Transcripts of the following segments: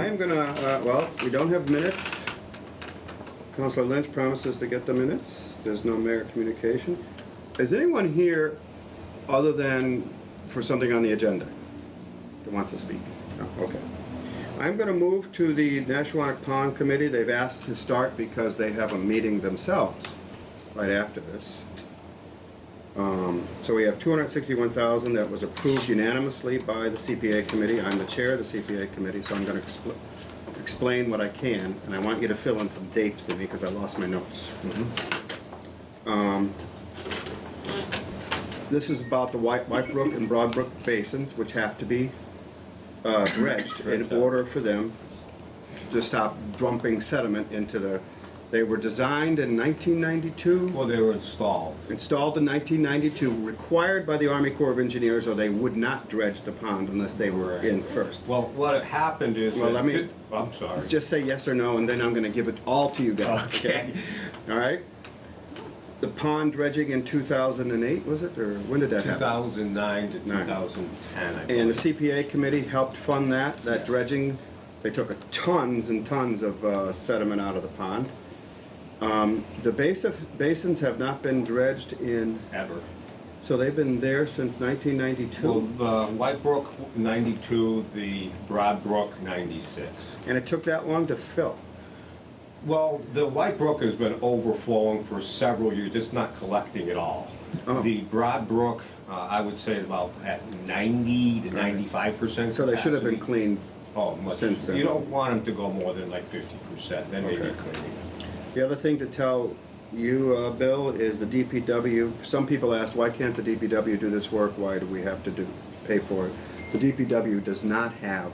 I am gonna, well, we don't have minutes. Councilor Lynch promises to get the minutes. There's no mayor communication. Is anyone here other than for something on the agenda that wants to speak? No, okay. I'm gonna move to the Nashwauk Pond Committee. They've asked to start because they have a meeting themselves right after this. So we have $261,000 that was approved unanimously by the CPA committee. I'm the chair of the CPA committee, so I'm going to explain what I can, and I want you to fill in some dates for me because I lost my notes. This is about the White Brook and Broad Brook basins, which have to be dredged in order for them to stop dumping sediment into the. They were designed in 1992. Well, they were installed. Installed in 1992, required by the Army Corps of Engineers, or they would not dredge the pond unless they were in first. Well, what happened is... Well, let me... I'm sorry. Let's just say yes or no, and then I'm going to give it all to you guys. Okay. All right? The pond dredging in 2008, was it? Or when did that happen? 2009 to 2010, I believe. And the CPA committee helped fund that Yes. dredging. They took tons and tons of sediment out of the pond. The basins have not been dredged in, Ever. so they've been there since 1992. Well, the White Brook, 92, the Broad Brook, 96. And it took that long to fill. Well, the White Brook has been overflowing for several years, it's not collecting at all. Oh. The Broad Brook, I would say about at 90 to 95%. So they should have been capacity. cleaned. Oh, much. since then. You don't want them to go more than like 50%, then maybe Okay. cleaning. The other thing to tell you, Bill, is the DPW. Some people asked, why can't the DPW do this work? Why do we have to pay for it? The DPW does not have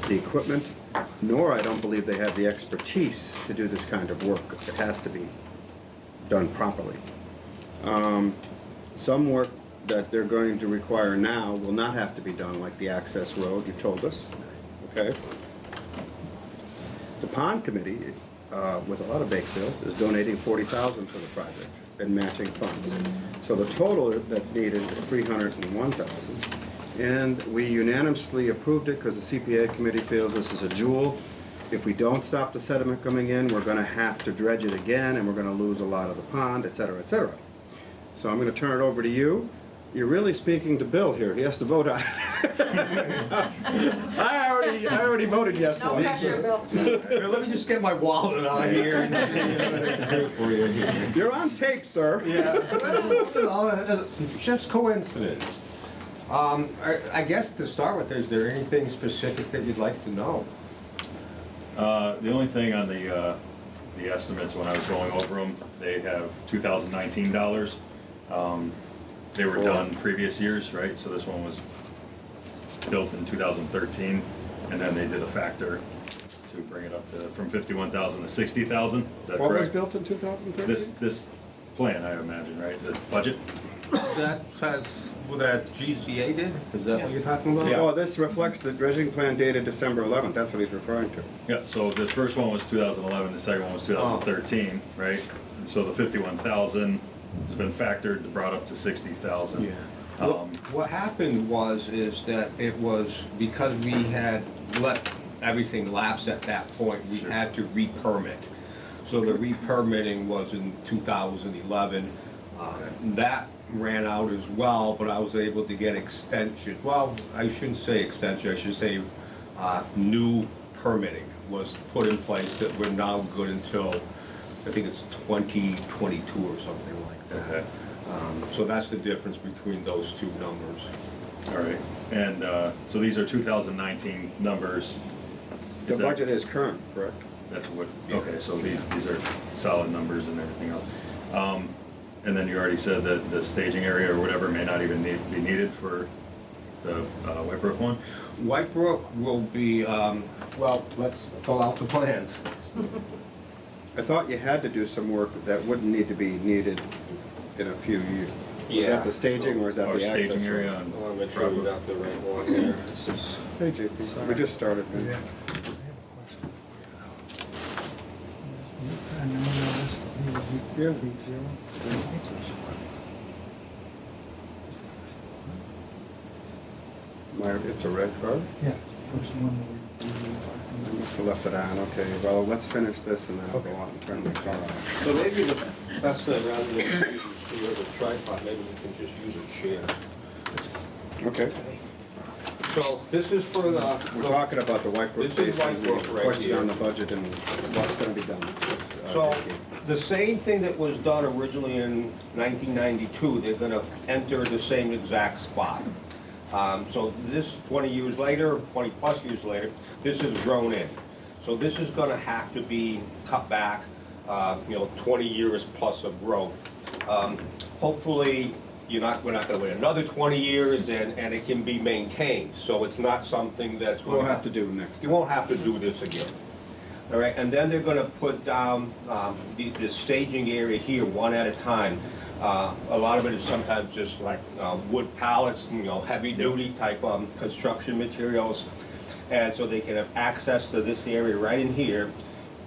the equipment, nor I don't believe they have the expertise to do this kind of work. It has to be done properly. Some work that they're going to require now will not have to be done, like the access road, you told us, okay? The pond committee, with a lot of bake sales, is donating $40,000 for the project and matching funds. So the total that's needed is $301,000. And we unanimously approved it because the CPA committee feels this is a jewel. If we don't stop the sediment coming in, we're gonna have to dredge it again and we're gonna lose a lot of the pond, et cetera, et cetera. So I'm gonna turn it over to you. You're really speaking to Bill here. He has to vote on it. I already voted yes No for pressure, Bill. Here, let me just get my wallet out here. it. You're on tape, sir. Yeah, well, just coincidence. I guess to start with, is there anything specific that you'd like to know? The only thing on the estimates, when I was going over them, they have 2019 dollars. They were done previous years, right? So this one was built in 2013, and then they did a factor to bring it up to from 51,000 to 60,000. Is that What was correct? built in 2013? This plan, I imagine, right? The budget. That has, what that GZA did? Is that what you're talking about? Yeah. Oh, this reflects the dredging plan dated December 11th. That's what he's referring to. Yeah. So the first one was 2011. The second one was 2013, right? And so the 51,000 has been factored, brought up to 60,000. Yeah. What happened is that it was because we had let everything lapse at that point, we had to re-permit. So the re-permitting was in 2011. That ran out as well, but I was able to get extension. Well, I shouldn't say extension, I should say new permitting was put in place that we're now good until, I think it's 2022 or something like that. Okay. So that's the difference between those two numbers. All right. And so these are 2019 numbers. The Is that- budget is current, correct? That's what, okay, so these are solid numbers and everything else. And then you already said that the staging area or whatever may not even be needed for the White Brook one? White Brook will be, well, let's pull out the plans. I thought you had to do some work that wouldn't need to be needed in a few years. Is that the staging or is that Or the access? staging area road? on I want to make sure we got the right one here. This is, Hey, JP, we just started. man. Yeah. I have a question. I know this, Yeah. Beat zero. It's a red card? Yeah, it's the first one that I we. must have left it on, okay, well, let's finish this and then I'll go out and turn my car off. So maybe the best thing, rather than using here as a tripod, maybe we can just use a chair. Okay, So this is for the. we're talking about the White Brook This is Payson, White Brook right question here. on the budget and what's gonna be done. So, the same thing that was done originally in 1992, they're gonna enter the same exact spot. So this, 20 years later, 20-plus years later, this is grown in. So this is gonna have to be cut back, 20 years plus of growth. Hopefully, we're not gonna wait another 20 years and it can be maintained. So it's not something that's We'll gonna have to do next You time. won't have to do this again. All right, and then they're gonna put down the staging area here, one at a time. A lot of it is sometimes just like wood pallets, heavy-duty type construction materials. And so they can have access to this area right in here,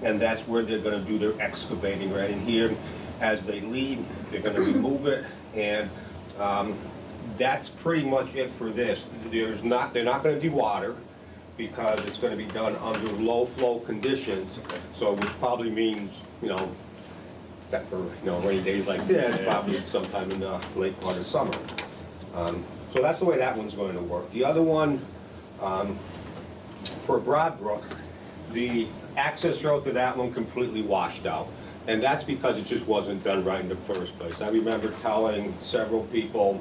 and that's where they're gonna do their excavating, right in here. As they leave, they're gonna remove it, and that's pretty much it for this. They're not gonna de-water, because it's gonna be done under low flow conditions, so which probably means, except for, rainy days like this, probably sometime in the late part of summer. So that's the way that one's going to work. The other one, for Broadbrook, the access road to that one completely washed out. And that's because it just wasn't done right in the first place. I remember telling several people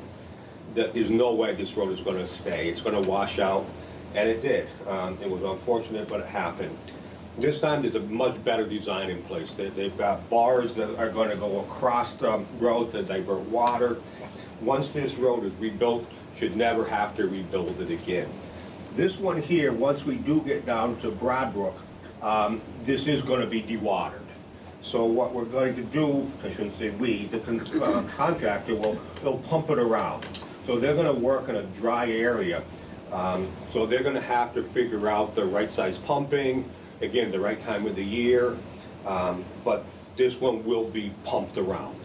that there's no way this road is gonna stay, it's gonna wash out. And it did. It was unfortunate, but it happened. This time, there's a much better design in place. They've got bars that are going to go across the road to divert water. Once this road is rebuilt, should never have to rebuild it again. This one here, once we do get down to Broadbrook, this is going to be dewatered. So what we're going to do, I shouldn't say we, the contractor will pump it around. So they're going to work in a dry area. So they're gonna have to figure out the right size pumping, again, the right time of the year, but this one will be pumped around.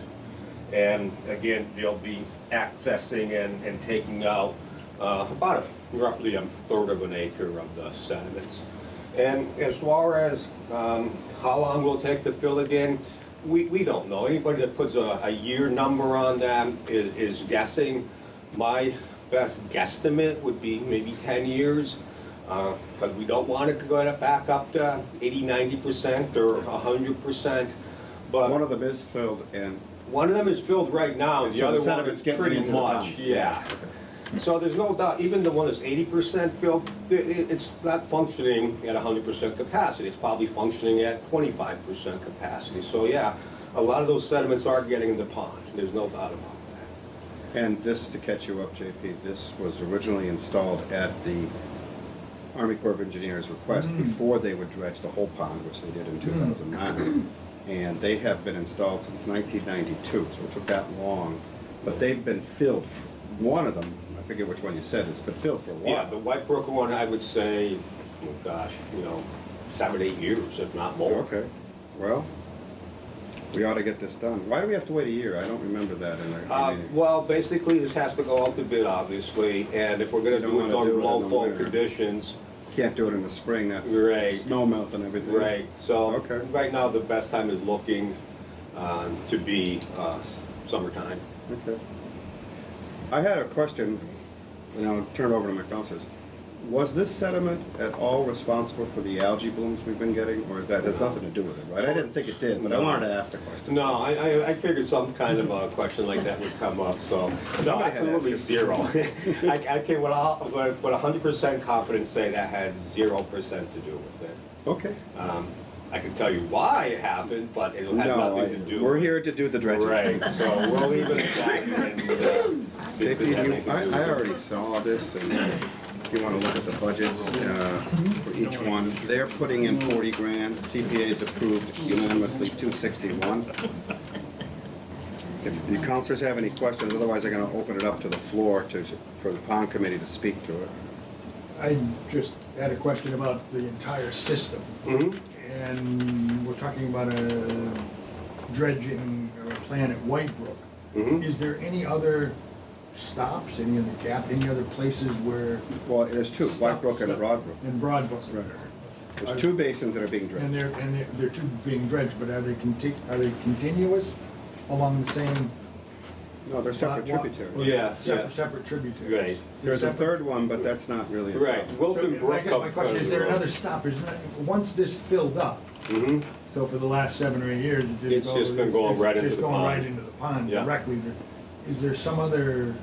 And again, they'll be accessing and taking out about roughly a third of an acre of the sediments. And as far as how long will it take to fill again, we don't know. Anybody that puts a year number on them is guessing. My best guesstimate would be maybe 10 years, because we don't want it to go back up to 80-90% or 100%. But One of them is filled and. one of them is filled right now, and the So other the one sediment's is getting pretty into the much, pond. yeah. So there's no doubt, even the one that's 80% filled, it's not functioning at 100% capacity. It's probably functioning at 25% capacity. So yeah, a lot of those sediments are getting in the pond. There's no doubt about that. And this, to catch you up, JP, this was originally installed at the Army Corps of Engineers' request before they would dredge the whole pond, which they did in 2009. And they have been installed since 1992, so it took that long. But they've been filled, one of them, I forget which one you said, it's been filled for a while. Yeah, the White Brook one, I would say, oh gosh, 7, 8 years, if not more. Okay, well, we ought to get this done. Why do we have to wait a year? I don't remember that in our meeting. Well, basically, this has to go out to bid, obviously, and if we're gonna Don't do it wanna do under it in low the flow winter. conditions, Can't do it in the spring, that's Right. snow melt and everything. right, so, Okay. right now, the best time is looking to be summertime. Okay. I had a question, and I'll turn it over to my counselors. Was this sediment at all responsible for the algae blooms we've been getting, or is that, has nothing to do with it, right? I didn't think it did, but I wanted to ask the question. No, I figured some kind of a question like that would come up, so Somebody had absolutely asked. zero. I can with 100% confidence say that had 0% to do with it. Okay. I can tell you why it happened, but it had No, nothing to do. we're here to do the dredging. Right, so we'll leave it at that. And, this JP, is everything. I already saw this, and if you want to look at the budgets for each one, they're putting in 40 grand. CPA's approved unanimously 261. If the counselors have any questions, otherwise I'm going to open it up to the floor for the pond committee to speak to it. I just had a question about the entire system. Mhm. And we're talking about a dredging plan at White Brook. Mhm. Is there any other stops, any other gap, any other places where? Well, there's two, White Brook and Broadbrook. And Broadbrook. Right. There's two basins that are being And dredged. they're two being dredged, but are they continuous along the same? No, they're separate wa- tributaries. or Yeah, Separate tributaries. Right. There's a Separate- third one, but that's not really a Right, problem. Wilton So, Brook. I guess my question, is there another stop, once this filled up, Mm-hmm. so for the last 7 or 8 years, it just It's goes. just been going right into just the going pond. right into the pond Yeah. directly. Is there some other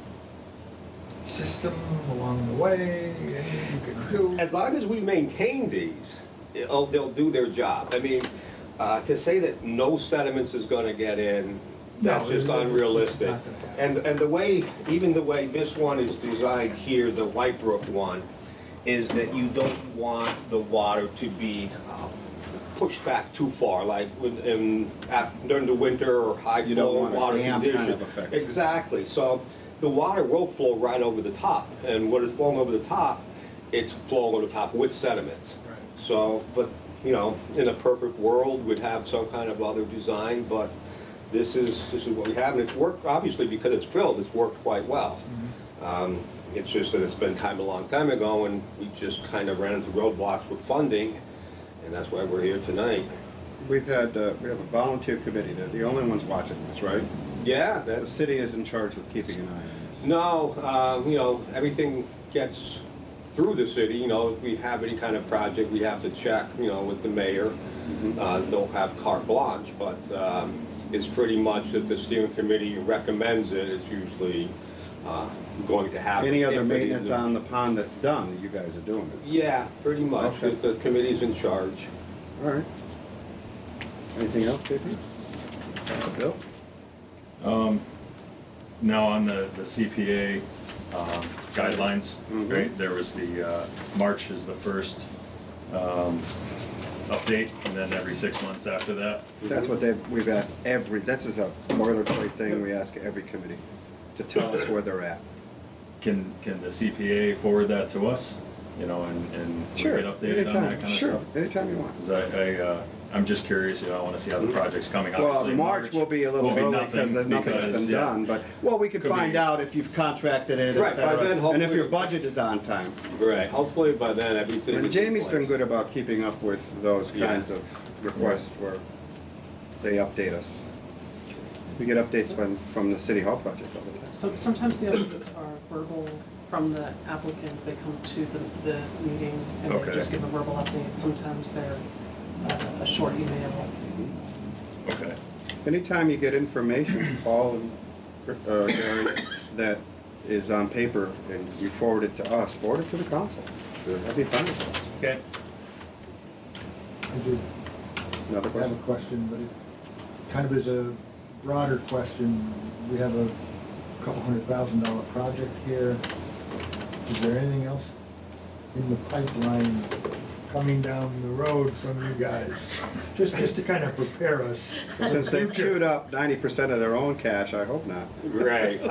system along the way, anything you could do? As long as we maintain these, they'll do their job. I mean, to say that no sediments is gonna get in, that's No, just it's unrealistic. not gonna happen. And the way, even the way this one is designed here, the White Brook one, is that you don't want the water to be pushed back too far, like during the winter or high You don't flow want a water dam condition. kind of effect. Exactly, so the water will flow right over the top, and what is flowing over the top, it's flowing over the top with sediments. Right. So, but, you know, in a perfect world, we'd have some kind of other design, but this is what we have, and it's worked, obviously, because it's filled, it's worked quite well. It's just that it's been kind of a long time ago, and we just kind of ran into roadblocks with funding, and that's why we're here tonight. We have a volunteer committee, they're the only ones watching this, right? Yeah, The that's, city is in charge with keeping an eye on this. no, you know, everything gets through the city, you know, if we have any kind of project, we have to check, you know, with the mayor. Don't have carte blanche, but it's pretty much that the steering committee recommends it, it's usually going to happen. Any other If it maintenance isn't- on the pond that's done, you guys are doing it? Yeah, pretty much, Okay. the committee's in charge. All right. Anything else, JP? Bill? Now, on the CPA guidelines, Mhm. right, there was the, March is the first update, and then every 6 months after that. That's what we've asked this is a boilerplate thing we ask every committee, to tell us where they're at. Can the CPA forward that to us, you know, and we Sure, get updated on that kind of stuff? Sure, anytime you want. Because I'm just curious, you know, I want to see how the project's coming. Well, Obviously, March will be a little will be early nothing because nothing's been yeah. done, but, well, we could Could find be- out if you've contracted it, Right, et by cetera, then, and if hopefully- your budget is on time. Right, hopefully by then, everything And is in Jamie's been place. good about keeping up with those Yeah. kinds of requests where they update us. We get updates from the City Hall project all the time. So sometimes the updates are verbal from the applicants, they come to the meeting and Okay. they just give a verbal update. Sometimes they're a short email. Okay. Anytime you get information, Paul and Gary, that is on paper and you forward it to us, forward it to the council. That'd be fine with us. Okay. I did Another have a question? question, but it kind of is a broader question. We have a couple $100,000 project here. Is there anything else in the pipeline coming down the road from you guys? Just to kind of prepare us. for the Since they've future. chewed up 90% of their own cash, I hope not. Right,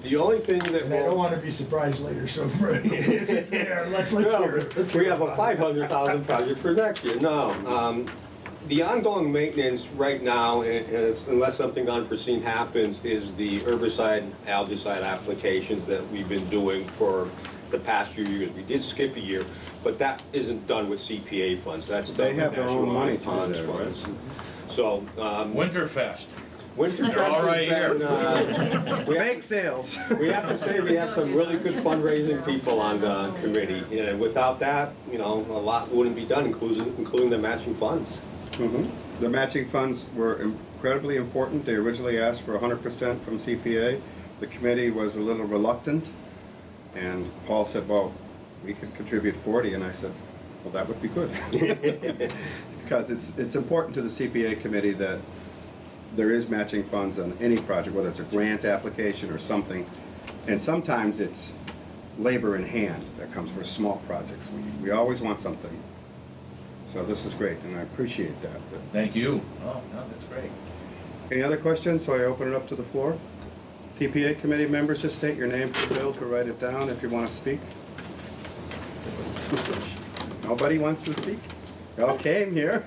the only thing that And I don't will, want to be surprised later, so if it's there, let's hear it. Let's we hear have a about it. 500,000 project for next year, no. The ongoing maintenance right now, unless something unforeseen happens, is the herbicide, algicide applications that we've been doing for the past few years. We did skip a year, but that isn't done with CPA funds, that's They done have with their own National money Line to Funds do that, right? funds. So, Winterfest. Winterfest They're all right has been, Bake sales. we have to say, we have some really good fundraising people on the committee, and without that, you know, a lot wouldn't be done, including the matching funds. Mhm. The matching funds were incredibly important. They originally asked for 100% from CPA. The committee was a little reluctant, and Paul said, well, we could contribute 40, and I said, well, that would be good. Because it's important to the CPA committee that there is matching funds on any project, whether it's a grant application or something. And sometimes it's labor in hand that comes for small projects. We always want something. So this is great, and I appreciate that. Thank you. Oh, no, that's great. Any other questions? So I open it up to the floor. CPA committee members, just state your name for Bill to write it down if you want to speak. Nobody wants to speak? Y'all came here.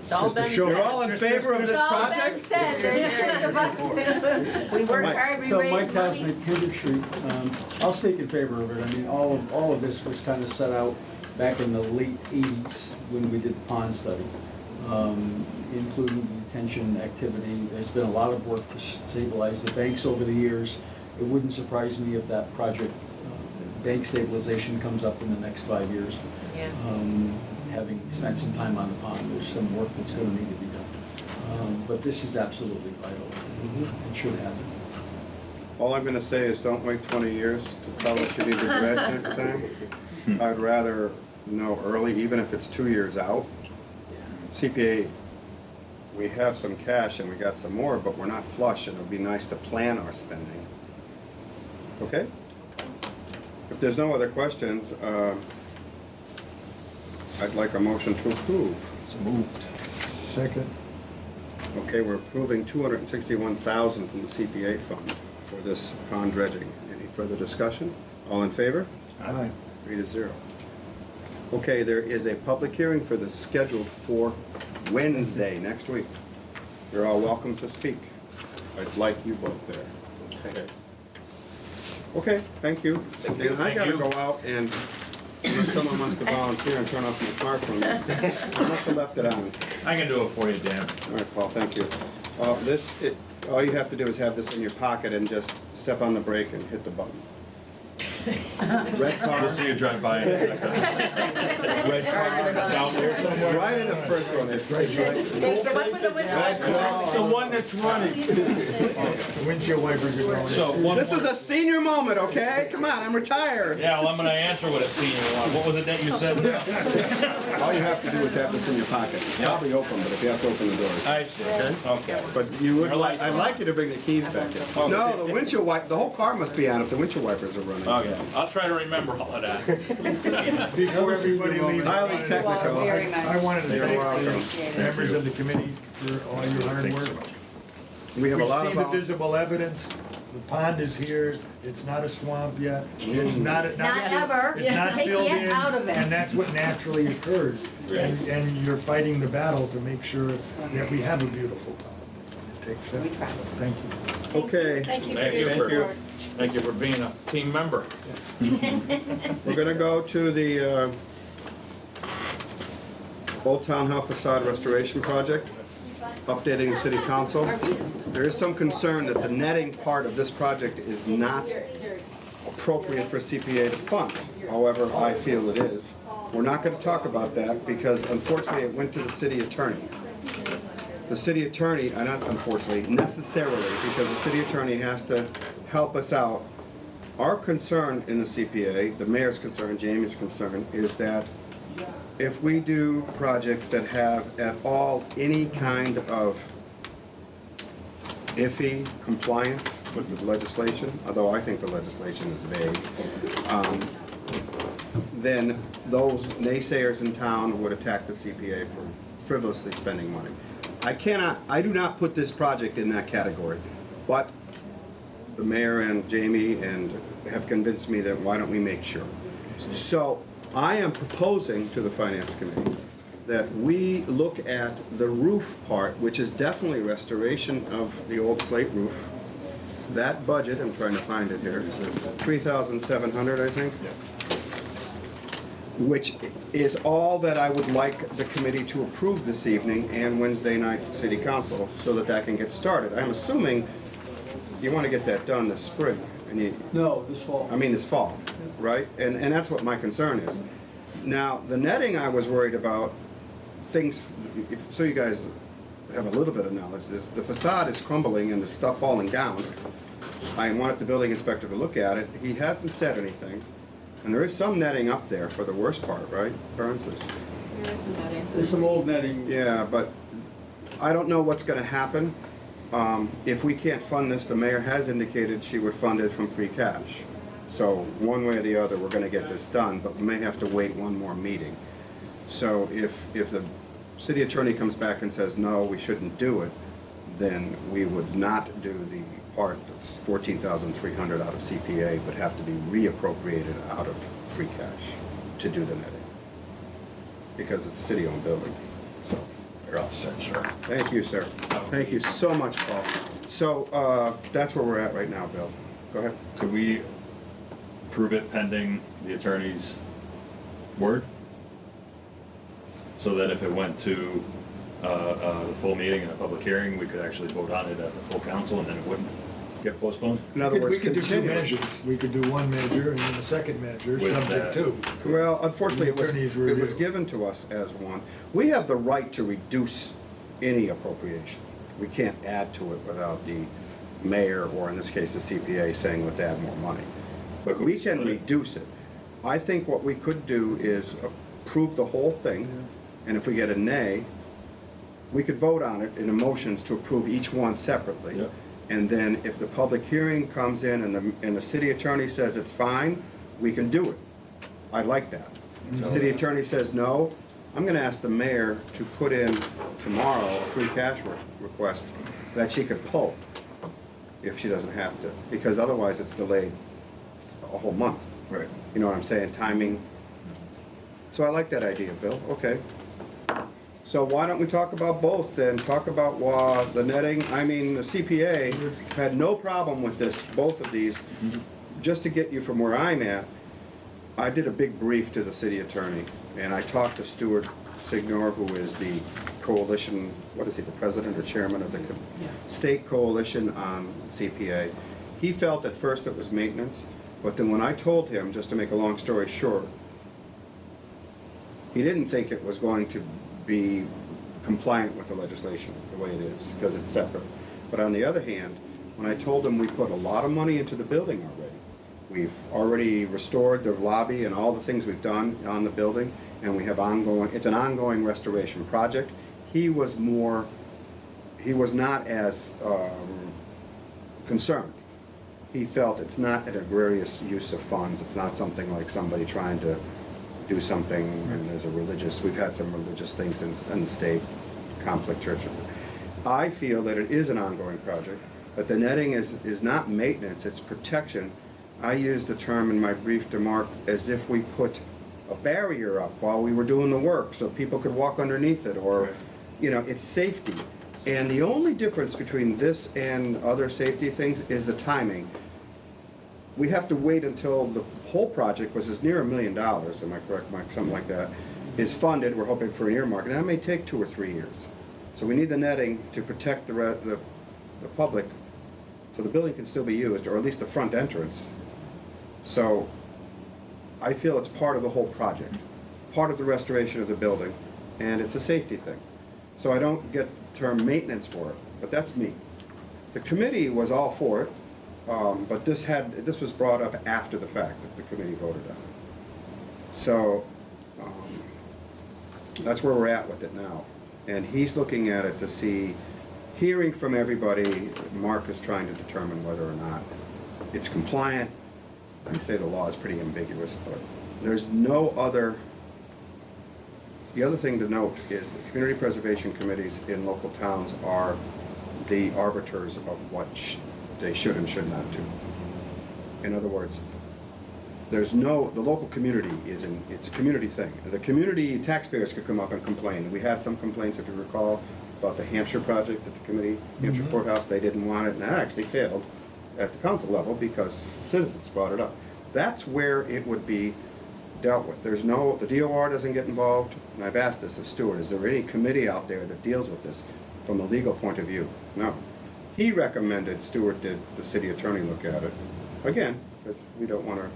It's all been show. said. You're all in favor of It's this all project? been said, there's six of us. We worked Mike. hard, we So raised Mike money. Cosmic, Kinder Street, I'll speak in favor of it. I mean, all of this was kind of set out back in the late 80s when we did the pond study, including the detention activity. There's been a lot of work to stabilize the banks over the years. It wouldn't surprise me if that project, bank stabilization comes up in the next 5 years. Yeah. Having spent some time on the pond, there's some work that's gonna need to be done. But this is absolutely vital. It should happen. All I'm gonna say is don't wait 20 years to tell us you need the dredge next time. I'd rather know early, even if it's 2 years out. CPA, we have some cash and we got some more, but we're not flush, and it'd be nice to plan our spending. Okay? If there's no other questions, I'd like a motion to approve. It's moved. Second. Okay, we're approving $261,000 from the CPA fund for this pond dredging. Any further discussion? All in favor? Aye. 3-0. Okay, there is a public hearing for this scheduled for Wednesday, next week. You're all welcome to speak. I'd like you both there. Okay. Okay, thank you. And I Thank gotta you. go out and, unless someone wants to volunteer and turn off my car for me, I must have left it on. I can do it for you, Dan. All right, Paul, thank you. All you have to do is have this in your pocket and just step on the brake and hit the button. Red car. We'll see you drive by in a second. Red car. Down there It's somewhere. right in the first one. It's right. It's the one with the windshield. The one that's running. Windshield wipers are going. So one. This is a senior moment, okay? Come on, I'm retired. Yeah, well, I'm gonna answer with a senior one. What was it that you said? All you have to do is have this in your pocket. It's probably open, but if you have to open the doors. I see. Okay. But you would Your like, lights I'd are like you to bring the keys back in. No, the windshield wipe, the whole car must be on if the windshield wipers are running. Okay. I'll try to remember all of that. Before everybody leaves, Highly Well, technical. very nice. I wanted to You're thank welcome. the members of the committee for all your hard work. We have a lot We of. see the visible evidence. The pond is here. It's not a swamp yet. It's not. Not ever. It's not Take filled yet in. out of it. And that's what naturally occurs. And you're fighting the battle to make sure that we have a beautiful pond. It takes that. We try. Thank you. Okay, Thank you for Thank your you for- support. Thank you for being a team member. we're gonna go to the Old Town Hall facade restoration project, updating the city council. There is some concern that the netting part of this project is not appropriate for CPA to fund. However, I feel it is. We're not gonna talk about that because unfortunately it went to the city attorney. The city attorney, not unfortunately, necessarily, because the city attorney has to help us out. Our concern in the CPA, the mayor's concern, Jamie's concern, is that if we do projects that have at all any kind of iffy compliance with the legislation, although I think the legislation is vague, then those naysayers in town would attack the CPA for frivolously spending money. I do not put this project in that category, but the mayor and Jamie have convinced me that why don't we make sure. So I am proposing to the finance committee that we look at the roof part, which is definitely restoration of the old slate roof. That budget, I'm trying to find it here, is $3,700, I think? Which is all that I would like the committee to approve this evening and Wednesday night city council, so that that can get started. I'm assuming you want to get that done this spring, and you, No, this fall. I mean this fall, right? And that's what my concern is. Now, the netting I was worried about, so you guys have a little bit of knowledge, the facade is crumbling and the stuff falling down. I wanted the building inspector to look at it. He hasn't said anything. And there is some netting up there for the worst part, right, Burns? There's some old netting. Yeah, but I don't know what's gonna happen. If we can't fund this, the mayor has indicated she would fund it from free cash. So one way or the other, we're gonna get this done, but we may have to wait one more meeting. So if the city attorney comes back and says, no, we shouldn't do it, then we would not do the part that's $14,300 out of CPA, but have to be reappropriated out of free cash to do the netting. Because it's a city-owned building, so You're all set, sir. Thank you, sir. Thank you so much, Paul. So, that's where we're at right now, Bill. Go ahead. Could we approve it pending the attorney's word? So that if it went to the full meeting and a public hearing, we could actually vote on it at the full council and then it wouldn't get postponed? In other words, We could do two continue. measures. We could do one measure and then a second measure, With subject that. to. Well, unfortunately, The attorney's it was review. given to us as one. We have the right to reduce any appropriation. We can't add to it without the mayor, or in this case, the CPA, saying, let's add more money. But we can Split it. reduce it. I think what we could do is approve the whole thing, and if we get a nay, we could vote on it in the motions to approve each one separately. Yep. And then if the public hearing comes in and the city attorney says it's fine, we can do it. I like that. If the city attorney says no, I'm gonna ask the mayor to put in tomorrow a free cash request that she could pull if she doesn't have to, because otherwise it's delayed a whole month. Right. You know what I'm saying, timing. So I like that idea, Bill, okay. So why don't we talk about both then? Talk about the netting, I mean, the CPA had no problem with this, both of these. Just to get you from where I'm at, I did a big brief to the city attorney, and I talked to Stuart Signor, who is the coalition, what is he, the president or chairman of the state coalition on CPA. He felt at first it was maintenance, but then when I told him, just to make a long story short, he didn't think it was going to be compliant with the legislation the way it is, because it's separate. But on the other hand, when I told him we put a lot of money into the building already, we've already restored the lobby and all the things we've done on the building, and we have it's an ongoing restoration project. He was not as concerned. He felt it's not an egregious use of funds, it's not something like somebody trying to do something, and there's we've had some religious things in the state, conflict church. I feel that it is an ongoing project, but the netting is not maintenance, it's protection. I used the term in my brief to Mark as if we put a barrier up while we were doing the work, so people could walk underneath it, or, you know, it's safety. And the only difference between this and other safety things is the timing. We have to wait until the whole project, which is near $1 million, am I correct, Mike, something like that, is funded. We're hoping for an earmark, and that may take 2 or 3 years. So we need the netting to protect the public, so the building can still be used, or at least the front entrance. So I feel it's part of the whole project, part of the restoration of the building, and it's a safety thing. So I don't get the term maintenance for it, but that's me. The committee was all for it. But this was brought up after the fact that the committee voted on it. So, that's where we're at with it now. And he's looking at it to see, hearing from everybody, Mark is trying to determine whether or not it's compliant. I say the law is pretty ambiguous, but there's no other. The other thing to note is the community preservation committees in local towns are the arbiters of what they should and should not do. In other words, the local community it's a community thing. The community taxpayers could come up and complain. We had some complaints, if you recall, about the Hampshire project at the committee, Hampshire Courthouse, they didn't want it, and that actually failed at the council level because citizens brought it up. That's where it would be dealt with. The DOR doesn't get involved, and I've asked this of Stuart, is there any committee out there that deals with this from a legal point of view? No. He recommended, Stuart did, the city attorney look at it. Again, because we don't want to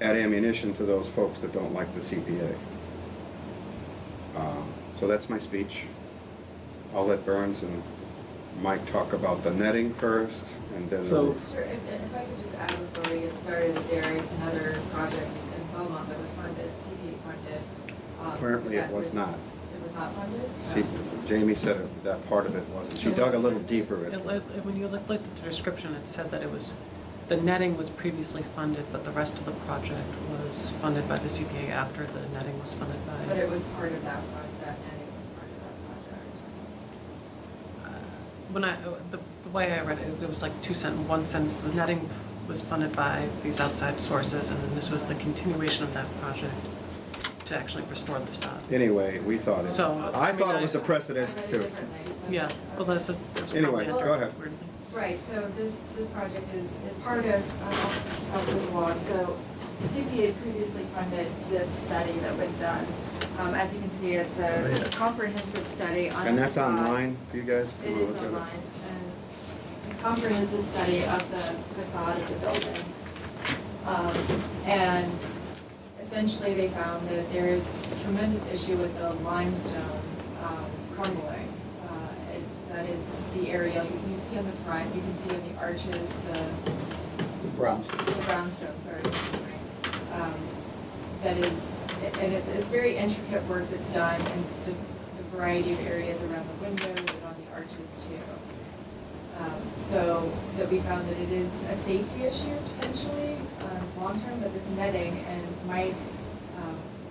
add ammunition to those folks that don't like the CPA. So that's my speech. I'll let Burns and Mike talk about the netting first, and then. So- Sure, if I could just add before we get started, there is another project in Beaumont that was funded, CPA funded. Apparently it that was not. It was not funded? See, Jamie said that part of it wasn't. She dug a little deeper. When you looked at the description, it said that the netting was previously funded, but the rest of the project was funded by the CPA after the netting was funded by. But it was part of that project, that netting was part of that project. The way I read it, there was like one sentence, the netting was funded by these outside sources, and then this was the continuation of that project to actually restore the facade. Anyway, we thought it, So, I I mean, thought it I- was a precedence too. Yeah, well, that's a. Anyway, probably a go ahead. weird thing. Right, so this project is part of, I'll pass this along. So the CPA previously funded this study that was done. As you can see, it's a comprehensive study on. And the that's facade. online for you guys? It is online, and a comprehensive study of the facade of the building. And essentially, they found that there is a tremendous issue with the limestone crumbling. That is the area you see on the front, you can see in the arches, the Brownstone. brownstone, sorry. That is, and it's very intricate work that's done in the variety of areas around the windows and on the arches too. So that we found that it is a safety issue potentially, long-term, but this netting, and Mike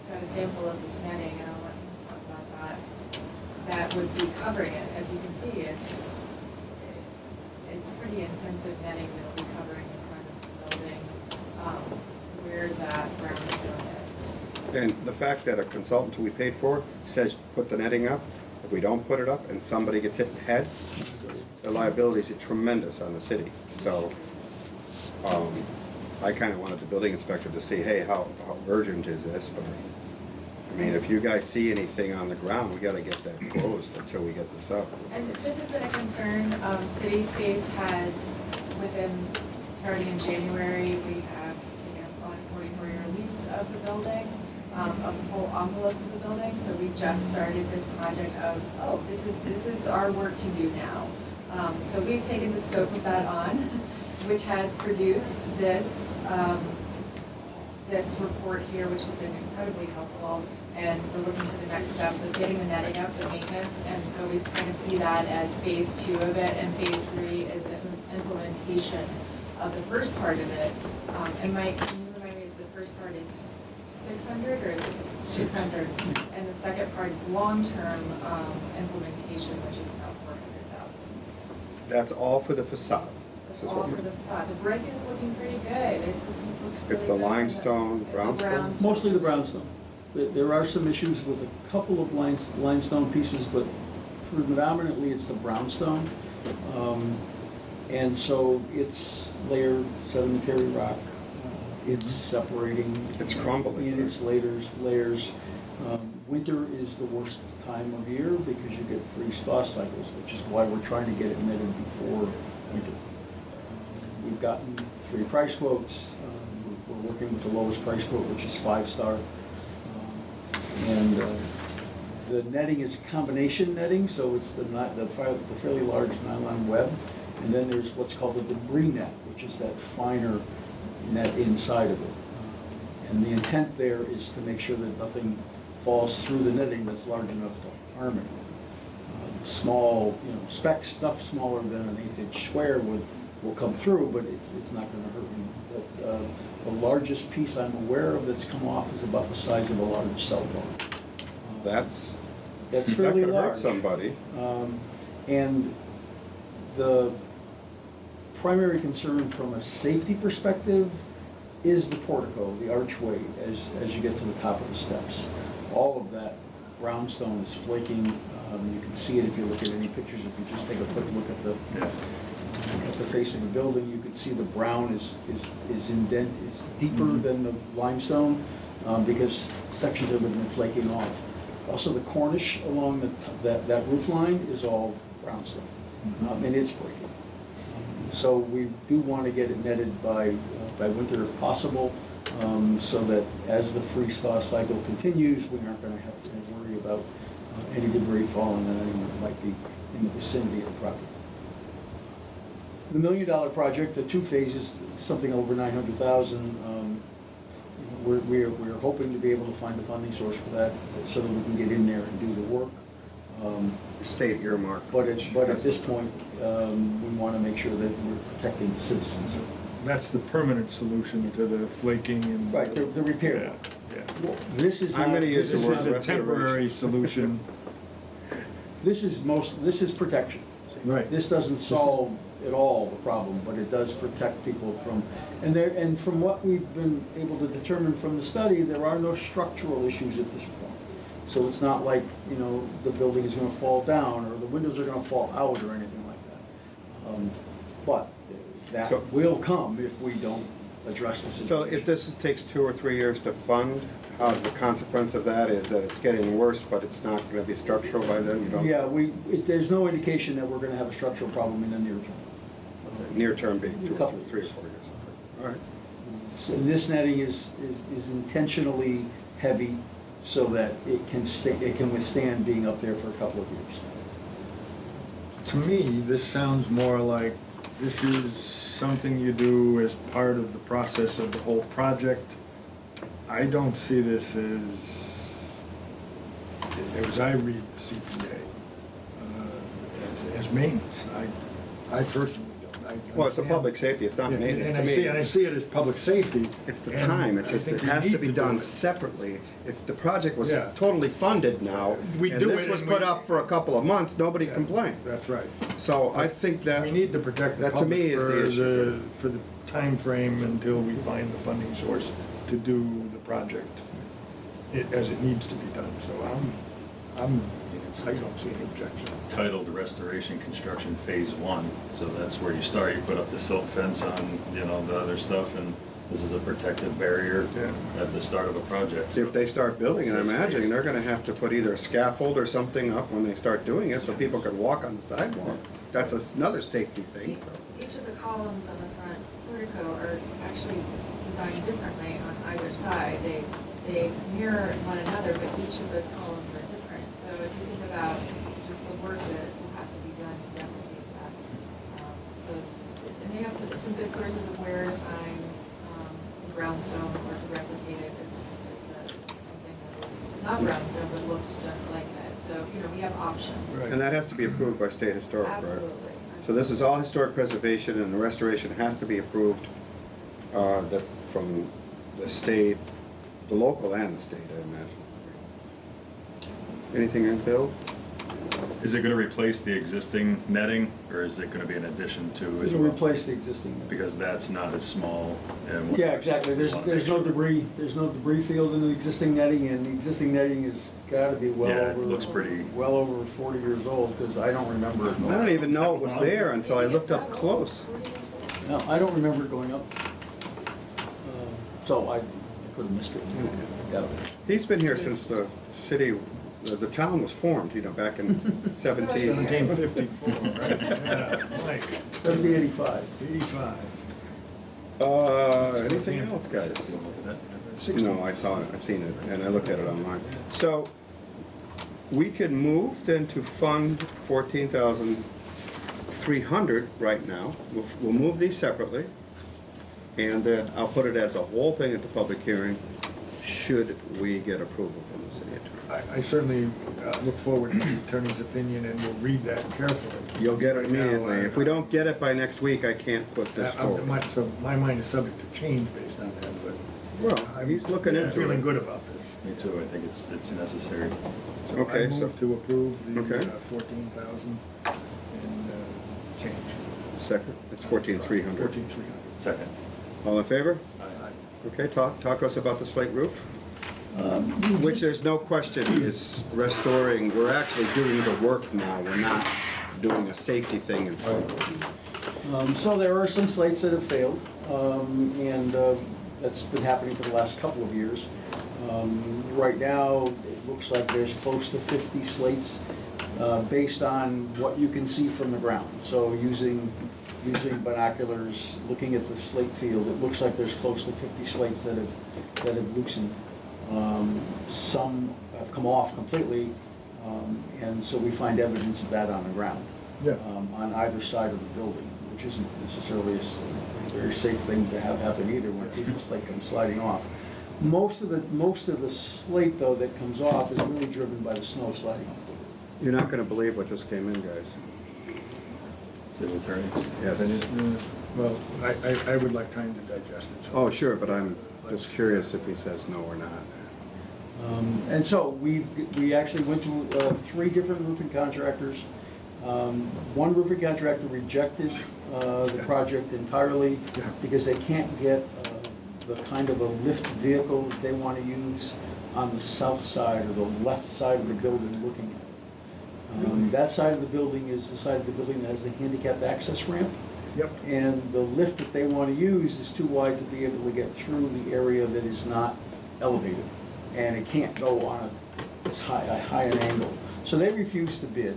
got a sample of this netting, and I'll let him talk about that. That would be covering it. As you can see, it's pretty intensive netting that'll be covering the front of the building, where that brownstone is. And the fact that a consultant who we paid for says put the netting up, if we don't put it up and somebody gets hit in the head, the liabilities are tremendous on the city. So, I kinda wanted the building inspector to see, hey, how urgent is this? But, I mean, if you guys see anything on the ground, we gotta get that closed until we get this up. And this has been a concern. City Space has, starting in January, we have taken on a 44-year lease of the building, of the whole envelope of the building. So we just started this project of, this is our work to do now. So we've taken the scope of that on, which has produced this, this report here, which has been incredibly helpful. And we're looking to the next steps of getting the netting up, the maintenance, and so we kind of see that as phase 2 of it, and phase 3 is the implementation of the first part of it. And Mike, can you remind me, the first part is 600 or is it 600? And the second part is long-term implementation, which is about 400,000. That's all for the facade. That's This is all what for the facade. The brick is looking pretty good. It looks really It's the good. limestone, It's the brownstone? Mostly the brownstone. There are some issues with a couple of limestone pieces, but predominantly it's the brownstone. And so it's layered sedimentary rock. It's separating. It's crumbling. In its layers. Winter is the worst time of year because you get freeze-thaw cycles, which is why we're trying to get it netted before winter. We've gotten 3 price quotes. We're working with the lowest price quote, which is 5-star. And the netting is combination netting, so it's the fairly large nylon web. And then there's what's called the debris net, which is that finer net inside of it. And the intent there is to make sure that nothing falls through the netting that's large enough to harm it. Small, specks, stuff smaller than an 1/8-inch square will come through, but it's not going to hurt you. But the largest piece I'm aware of that's come off is about the size of a large cell phone. That's fairly not gonna hurt large. somebody. And the primary concern from a safety perspective is the portico, the archway, as you get to the top of the steps. All of that brownstone is flaking. You can see it if you look at any pictures. If you just take a quick look at the face of the building, you can see the brown is deeper than the limestone because sections of it have been flaking off. Also, the cornice along that roof line is all brownstone, and it's breaking. So we do want to get it netted by winter if possible, so that as the freeze-thaw cycle continues, we aren't going to have to worry about any debris falling on anyone that might be in the vicinity of the property. The $1 million project, the 2 phases, something over 900,000. We're hoping to be able to find a funding source for that, so that we can get in there and do the work. State earmark. But at this point, we want to make sure that we're protecting the citizens. That's the permanent solution to the flaking and. Right, the repair. Yeah. This is I'm not. gonna use this the is word not- This is a temporary solution. This is protection. Right. This doesn't solve at all the problem, but it does protect people from, and from what we've been able to determine from the study, there are no structural issues at this point. So it's not like, you know, the building is gonna fall down, or the windows are gonna fall out, or anything like that. But that So- will come if we don't address the So situation. if this takes 2 or 3 years to fund, the consequence of that is that it's getting worse, but it's not gonna be structural by then, you don't? Yeah, there's no indication that we're gonna have a structural problem in the near term. Near term being 2 or Couple 3 or years. 4 years. All right. So this netting is intentionally heavy so that it can withstand being up there for a couple of years. To me, this sounds more like this is something you do as part of the process of the whole project. I don't see this as I read the CPA, as maintenance. I personally don't. Well, it's a public safety, it's not maintenance to me. And I see it as public safety. It's the and time, I it just, think it we has to need be do done it. separately. If the project was Yeah. totally funded now, We and do this it was and put we- up for a couple of months, nobody Yeah, complained. That's right. So I think that, We need to protect the that to me public is for the issue. for the timeframe until we find the funding source to do the project as it needs to be done. So I don't see any objection. Titled Restoration Construction Phase 1, so that's where you start. You put up the silt fence on, you know, the other stuff, and this is a protective barrier Yeah. at the start of a project. if they start building it, I'm imagining they're gonna have to put either a scaffold or something up when they start doing it, so people can walk on the sidewalk. That's another safety thing. Each of the columns on the front portico are actually designed differently on either side. They mirror one another, but each of those columns are different. So if you think about just the work that will have to be done to replicate that. And they have some good sources of where to find brownstone or to replicate it. It's something that is not brownstone but looks just like that. So, you know, we have options. Right. And that has to be approved by state historic, right? Absolutely. So this is all historic preservation, and the restoration has to be approved, that from the state, the local and the state, I imagine. Anything in Bill? Is it gonna replace the existing netting, or is it gonna be an addition to as It'll well? replace the existing netting. Because that's not as small and. Yeah, exactly. There's no debris field in the existing netting, and the existing netting has gotta be well Yeah, over. it looks pretty- Well over 40 years old, because I don't remember it I going don't up. even know it was there until I looked up close. No, I don't remember it going up. So I could have missed it. Yeah. He's been here since the city, the town was formed, you know, back in 17. 1754, right? Yeah, Mike, 1785. 85. Anything else, guys? No, I saw it, I've seen it, and I looked at it online. So, we could move then to fund 14,300 right now. We'll move these separately, and then I'll put it as a whole thing at the public hearing, should we get approval from the city attorney. I certainly look forward to the attorney's opinion, and we'll read that carefully. You'll get it Right now, immediately. If we don't get it by next week, I can't put this forward. My mind is subject to change based on that, but. Well, he's looking I'm into feeling it. good about this. Me too, I think it's necessary. So Okay, I so- move to approve the Okay. 14,000 and change. Second, it's 14,300. 14,300. Second. All in favor? Aye. Okay, talk to us about the slate roof, which there's no question is restoring, we're actually doing the work now, we're not doing a safety thing in front. So there are some slates that have failed, and that's been happening for the last couple of years. Right now, it looks like there's close to 50 slates based on what you can see from the ground. So using binoculars, looking at the slate field, it looks like there's close to 50 slates that have loosened. Some have come off completely, and so we find evidence of that on the ground. Yeah. On either side of the building, which isn't necessarily a very safe thing to have happen either when a piece of slate comes sliding off. Most of the slate, though, that comes off is really driven by the snow sliding off the roof. You're not gonna believe what just came in, guys. City attorney? Yes. Well, I would like time to digest it. so- Oh, sure, but I'm just curious if he says no or not. And so we actually went to 3 different roofing contractors. One roofing contractor rejected the project entirely because they can't get the kind of a lift vehicle that they want to use on the south side or the left side of the building looking at it. That side of the building is the side of the building that has the handicap access ramp. Yep. And the lift that they want to use is too wide to be able to get through the area that is not elevated. And it can't go on as high an angle. So they refused to bid.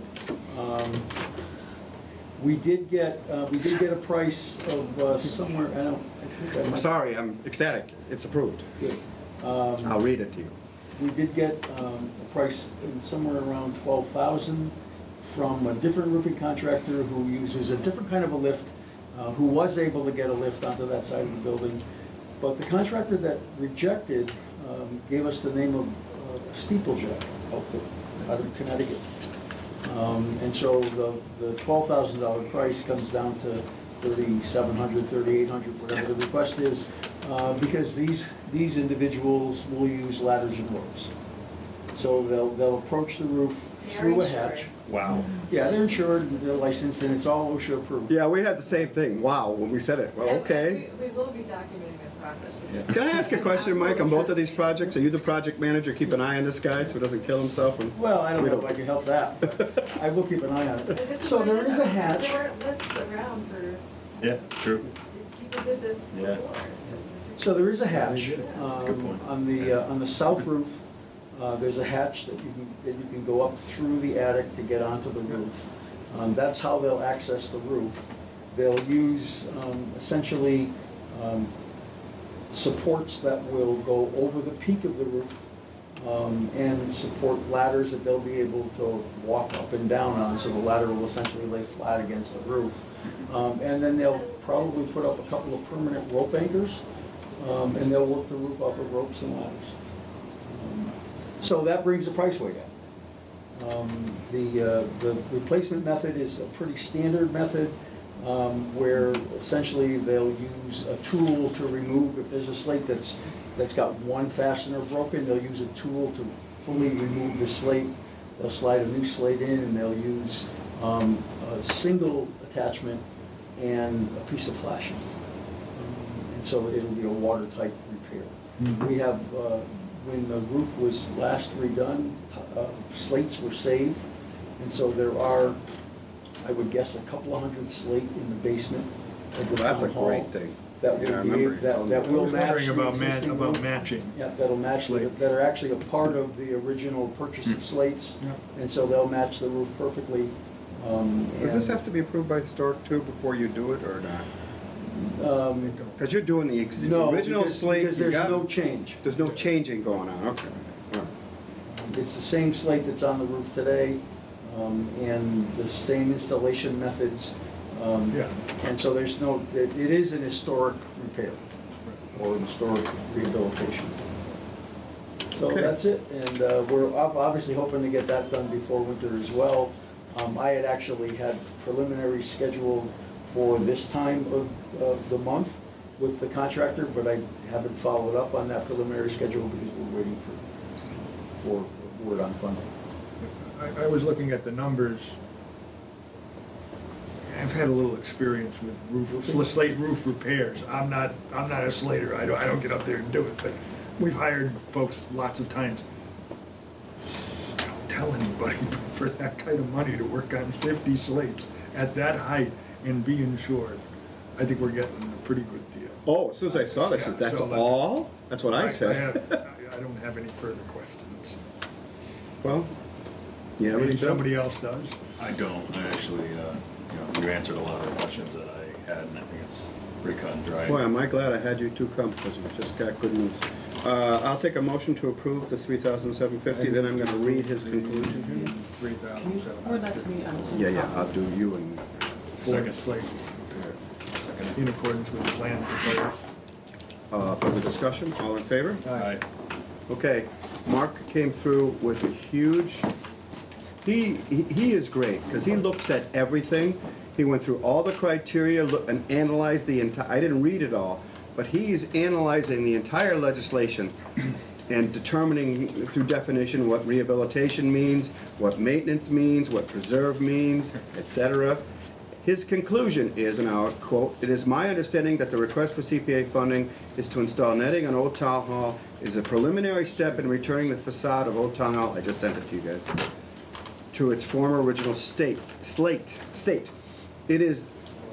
We did get a price of somewhere, I think I might. Sorry, I'm ecstatic. It's approved. Good. I'll read it to you. We did get a price in somewhere around 12,000 from a different roofing contractor who uses a different kind of a lift, who was able to get a lift onto that side of the building. But the contractor that rejected gave us the name of Steeplejack outfit out of Connecticut. And so the $12,000 price comes down to $3,700, $3,800, whatever the request is, because these individuals will use ladders and ropes. So they'll approach the roof through a hatch. Wow. Yeah, they're insured, and they're licensed, and it's all OSHA approved. Yeah, we had the same thing. Wow, when we said it. Well, okay. We will be documenting this process. Can I ask a question, Mike, on both of these projects? Are you the project manager? Keep an eye on this guy so he doesn't kill himself? Well, I don't We know don't- if I can help that, but I will keep an eye on But it. this So what there it is a hatch. There weren't lifts around for, Yeah, true. people did this Yeah. before. So there is a hatch That's a good point. on the south roof. There's a hatch that you can go up through the attic to get onto the roof. That's how they'll access the roof. They'll use essentially supports that will go over the peak of the roof and support ladders that they'll be able to walk up and down on. So the ladder will essentially lay flat against the roof. And then they'll probably put up a couple of permanent rope anchors, and they'll work the roof off of ropes and ladders. So that brings the price way down. The replacement method is a pretty standard method, where essentially they'll use a tool to remove, if there's a slate that's got one fastener broken, they'll use a tool to fully remove the slate. They'll slide a new slate in, and they'll use a single attachment and a piece of flashing. And so it'll be a watertight repair. We have, when the roof was last redone, slates were saved, and so there are, I would guess, a couple of hundred slate in the basement of the Well, that's a town hall. great thing. That Yeah, I will remember be, you that telling me that that. will I was match wondering the about existing roof. matching. Yeah, that'll match, Slates. that are actually a part of the original purchase of slates, and so they'll match the roof perfectly. Does this have to be approved by historic too before you do it or not? Because you're doing the No, original because slate. you there's got- no change. There's no changing going on, okay. All right. It's the same slate that's on the roof today, and the same installation methods. Yeah. And so there's no, it is an historic repair, or an historic rehabilitation. So Okay. that's it, and we're obviously hoping to get that done before winter as well. I had actually had preliminary scheduled for this time of the month with the contractor, but I haven't followed up on that preliminary schedule because we're waiting for word on funding. I was looking at the numbers. I've had a little experience with slate roof repairs. I'm not a slater. I don't get up there and do it, but we've hired folks lots of times. Don't tell anybody, but for that kind of money to work on 50 slates at that height and be insured, I think we're getting a pretty good deal. Oh, as soon as I saw this, Yeah, that's so that- all? That's what I said. I don't have any further questions. Well, yeah, Maybe somebody else does. I don't, I actually, you answered a lot of the questions that I had, and I think it's pretty cut and dry. Boy, am I glad I had you two come, because we just got good news. I'll take a motion to approve the $3,750, then I'm gonna read his conclusion here. Can you forward that to me? I wasn't- Yeah, I'll do you and, Second. Slate repair, in accordance with the plan proposed. further discussion, all in favor? Aye. Okay, Mark came through with a huge, he is great, because he looks at everything. He went through all the criteria and analyzed the entire, I didn't read it all, but he's analyzing the entire legislation. and determining through definition what rehabilitation means, what maintenance means, what preserve means, etc. His conclusion is, and I'll quote, "It is my understanding that the request for CPA funding is to install netting on Old Town Hall is a preliminary step in returning the facade of Old Town Hall," I just sent it to you guys, "to its former original state. It is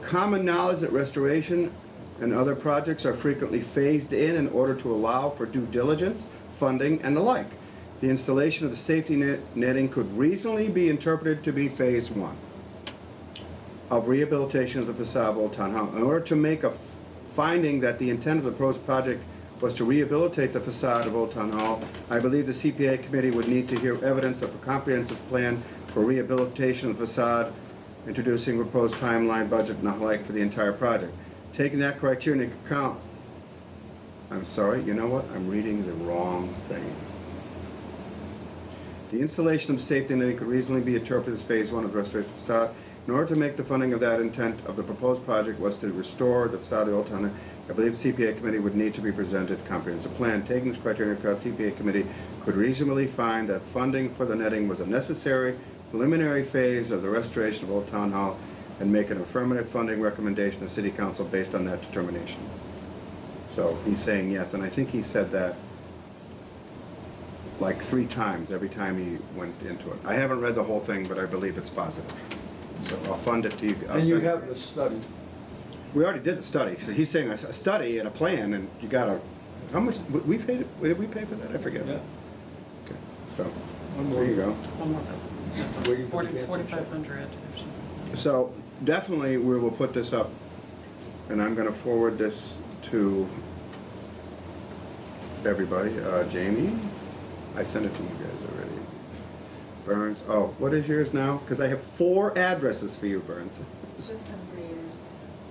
common knowledge that restoration and other projects are frequently phased in order to allow for due diligence, funding, and the like. The installation of the safety netting could reasonably be interpreted to be phase one of rehabilitation of the facade of Old Town Hall. In order to make a finding that the intent of the proposed project was to rehabilitate the facade of Old Town Hall, I believe the CPA committee would need to hear evidence of a comprehensive plan for rehabilitation of the facade, introducing proposed timeline, budget, and the like for the entire project. Taking that criteria into account," I'm sorry, you know what? I'm reading the wrong thing. "The installation of safety netting could reasonably be interpreted as phase one of restoration facade. In order to make the funding of that intent of the proposed project was to restore the facade of the Old Town Hall, I believe the CPA committee would need to be presented a comprehensive plan. Taking this criteria into account, CPA committee could reasonably find that funding for the netting was a necessary preliminary phase of the restoration of Old Town Hall and make an affirmative funding recommendation to City Council based on that determination." So he's saying yes, and I think he said that like 3 times every time he went into it. I haven't read the whole thing, but I believe it's positive. So I'll fund it to you. I'll And you send it. have the study. We already did the study. So he's saying a study and a plan, and you gotta, how much, we paid, did we pay for that? I forget. Yeah. Okay, so, there you go. One more Waiting bill. for the cancel check. 4,500 or something. So definitely we will put this up, and I'm gonna forward this to everybody. Jamie, I sent it to you guys already. Burns, oh, what is yours now? Because I have 4 addresses for you, Burns. It's just been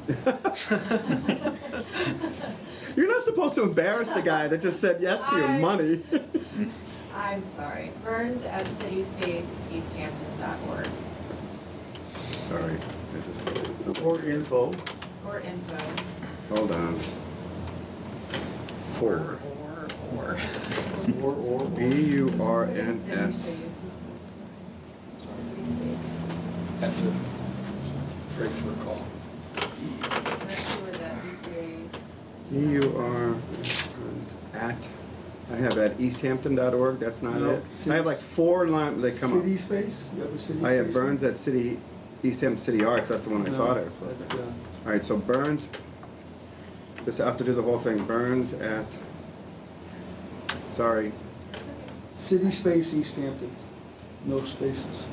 3 years. You're not supposed to embarrass the guy that just said yes to your money. I'm sorry. burns@cityspaceeasthampton.org Sorry, I just, Or info. or info. hold on. 4. Or. B-U-R-N-S. Have to break for a call. E-U-R, at, I have at easthampton.org, that's not No, it. I have like 4 lines, they come City up. space? You have a city space? I have Burns at City, Easthampton City Arts, that's the one I No, thought I was that's supposed to. the- All right, so Burns, just have to do the whole thing, Burns at, sorry, City space East Hampton. No spaces.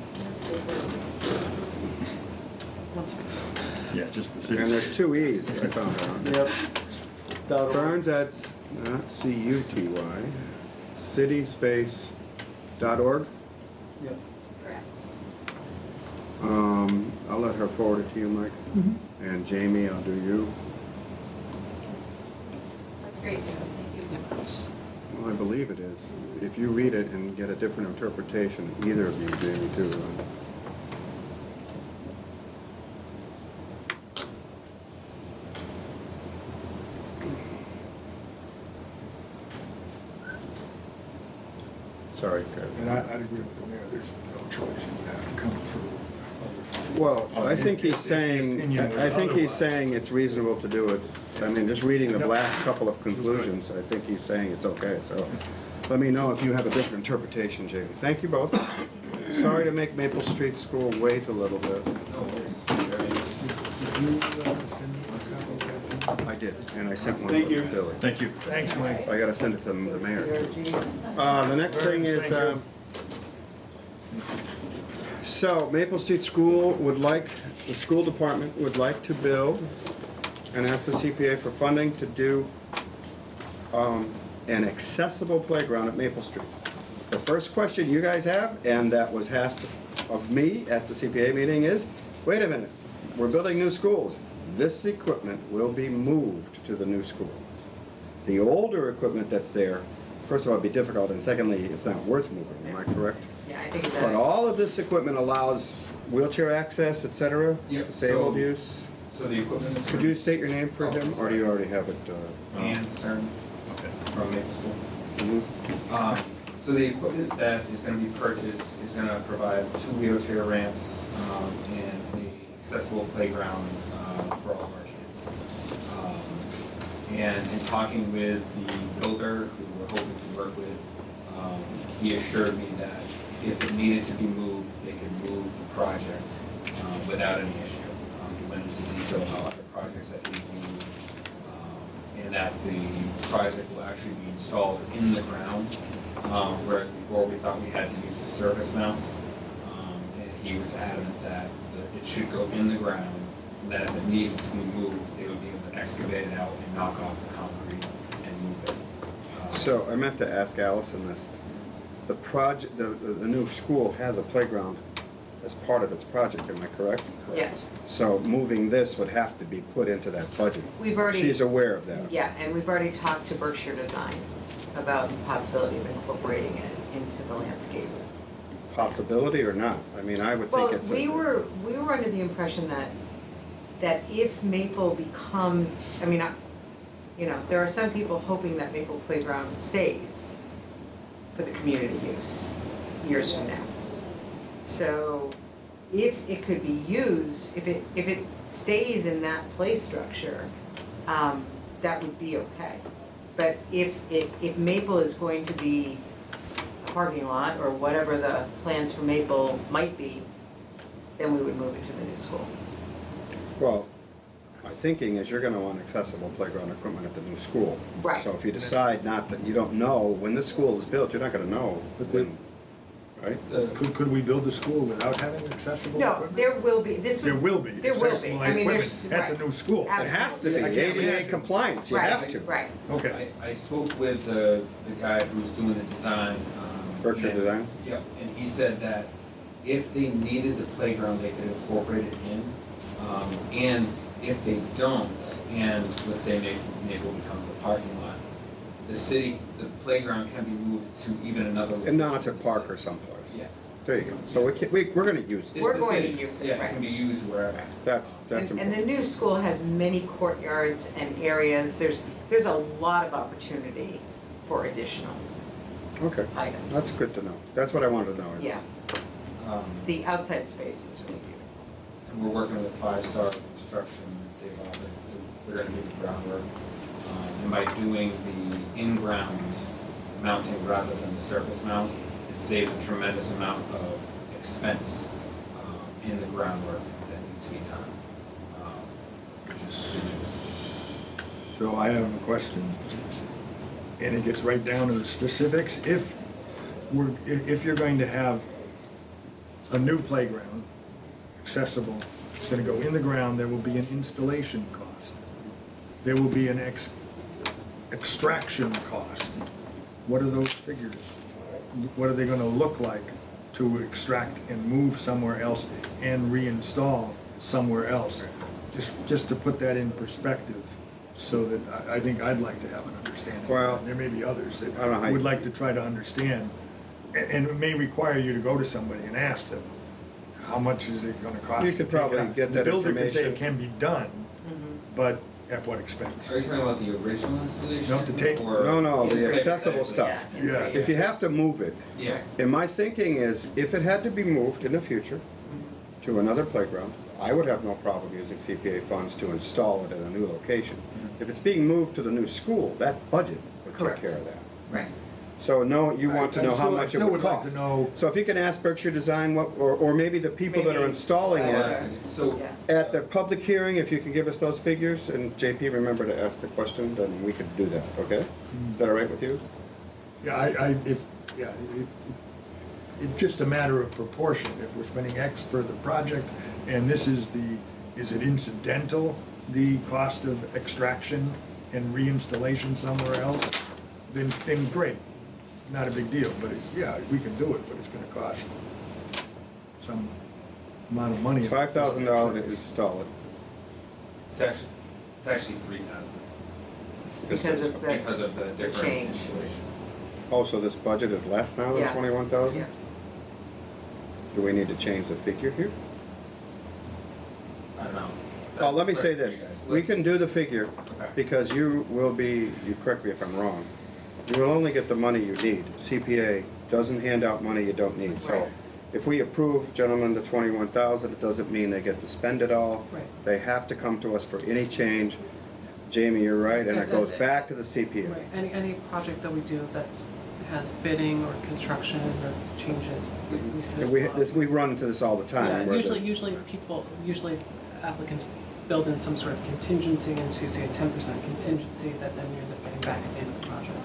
One space. Yeah, just the city. and there's 2 E's, I found out. Yep. Dot org. Burns at, not C-U-T-Y, cityspace.org. Yep. Correct. I'll let her forward it to you, Mike. And Jamie, I'll do you. That's great news. Thank you so much. Well, I believe it is. If you read it and get a different interpretation, either of you, Jamie, too. Sorry, guys. And I'd agree with the mayor, there's no choice, you have to come through other funding. Well, I think he's saying, Opinion was I think he's otherwise. saying it's reasonable to do it. I mean, just reading the last couple of conclusions, I think he's saying it's okay, so let me know if you have a different interpretation, Jamie. Thank you both. Sorry to make Maple Street School wait a little bit. Did you send me a copy? I did, and I sent one Thank to you. Billy. Thank you. Thanks, Mike. I gotta send it to the mayor. The next thing is, so Maple Street School would like, the school department would like to build and ask the CPA for funding to do an accessible playground at Maple Street. The first question you guys have, and that was asked of me at the CPA meeting is, wait a minute, we're building new schools. This equipment will be moved to the new school. The older equipment that's there, first of all, it'd be difficult, and secondly, it's not worth moving, am I correct? Yeah, I think it But does. all of this equipment alloys wheelchair access, et cetera, Yep, disabled so- use. So the equipment that's. Could you state your name for Oh, him, or do sorry. you already have it? And Stern Okay. from Maple School. Mhm. So the equipment that is gonna be purchased is gonna provide 2 wheelchair ramps, and a accessible playground, for all of our kids. And in talking with the builder, who we're hoping to work with, he assured me that if it needed to be moved, they could move the project, without any issue. He went into detail about other projects that he's moved, and that the project will actually be installed in the ground, whereas before we thought we had to use the surface mounts. And he was adamant that it should go in the ground, and that if it needed to be moved, they would be able to excavate it out and knock off the concrete and move it. So I meant to ask Allison this. The project, the new school has a playground as part of its project, am I correct? Yes, So moving this would have to be put into that budget. we've already. She's aware of that. Yeah, and we've already talked to Berkshire Design about the possibility of incorporating it into the landscape. Possibility or not? I mean, I would think Well, it's. we were under the impression that if Maple becomes, I mean, there are some people hoping that Maple Playground stays for the community use years from now. So if it could be used, if it stays in that play structure, that would be okay. But if Maple is going to be a parking lot, or whatever the plans for Maple might be, then we would move it to the new school. Well, my thinking is you're gonna want accessible playground equipment at the new school. Right. So if you decide not that, you don't know, when this school is built, you're not gonna know But when, right? Could we build the school without having accessible No, equipment? there will be, this would. There will be There will be. accessible I mean, equipment there's, at right. the new school. It has to be, I can't ADA imagine. compliance, you Right, have to. Right. Okay. I spoke with the guy who's doing the design. Berkshire and- Design? Yep, and he said that if they needed the playground, they could incorporate it in. And if they don't, and let's say Maple becomes a parking lot, the playground can be moved to even another location. And not to in the park city. or someplace. Yeah. There you go. So we're gonna use It's this. We're the going to city's, use it, yeah, it right. can be used wherever. That's And important. the new school has many courtyards and areas, there's a lot of opportunity for additional Okay, items. that's good to know. That's what I wanted to know. Yeah, Um, the outside space is really beautiful. And we're working with 5-Star Construction, they've offered, they're gonna do the groundwork. And by doing the in-ground mounting rather than the surface mount, it saves a tremendous amount of expense in the groundwork that needs to be done, which is good news. So I have a question, and it gets right down to the specifics. If you're going to have a new playground, accessible, it's gonna go in the ground, there will be an installation cost. There will be an extraction cost. What are those figures? What are they gonna look like to extract and move somewhere else and reinstall somewhere else? Just to put that in perspective, so that I think I'd like to have an understanding. Well, There may be others I don't know how that you- would like to try to understand. And it may require you to go to somebody and ask them, how much is it gonna cost? You to could take probably it out? get that The builder could say it information. can be done, but at what expense? Are you talking about the original installation? No, to take- or- No, the Yeah, accessible exactly. stuff. Yeah. If you have to move it, Yeah. and my thinking is, if it had to be moved in the future to another playground, I would have no problem using CPA funds to install it in a new location. If it's being moved to the new school, that budget would take Correct. care of that. Right. So no, you want to I know how still- I much it still would would like to cost. know- So if you can ask Berkshire Design what, or maybe the people that are Maybe. installing it, So, Yeah. at the public hearing, if you can give us those figures, and JP, remember to ask the question, then we could do that, okay? Is that all right with you? Yeah, it's just a matter of proportion. If we're spending X for the project, and this is is it incidental, the cost of extraction and reinstallation somewhere else, then great, not a big deal, but we can do it, but it's gonna cost some amount of money. It's $5,000 to install it. it's actually 3,000 Because of the. because of the different change. installation. Oh, so this budget is less now than Yeah. 21,000? Yeah. Do we need to change the figure here? I don't know. Oh, let me That's say correct, this, you guys. we Let's- can do the figure, Okay. because you correct me if I'm wrong, You will only get the money you need. CPA doesn't hand out money you don't need. So Right. if we approve, gentlemen, the 21,000, it doesn't mean they get to spend it all. Right. They have to come to us for any change. Jamie, you're right, and Yes, it goes yes. back to the CPA. Right, any project that we do that's, has bidding or construction or changes, we see And this a lot. we run into this all the time. Yeah, where the- usually applicants build in some sort of contingency, and so you see a 10% contingency that then you end up getting back at the end of the project.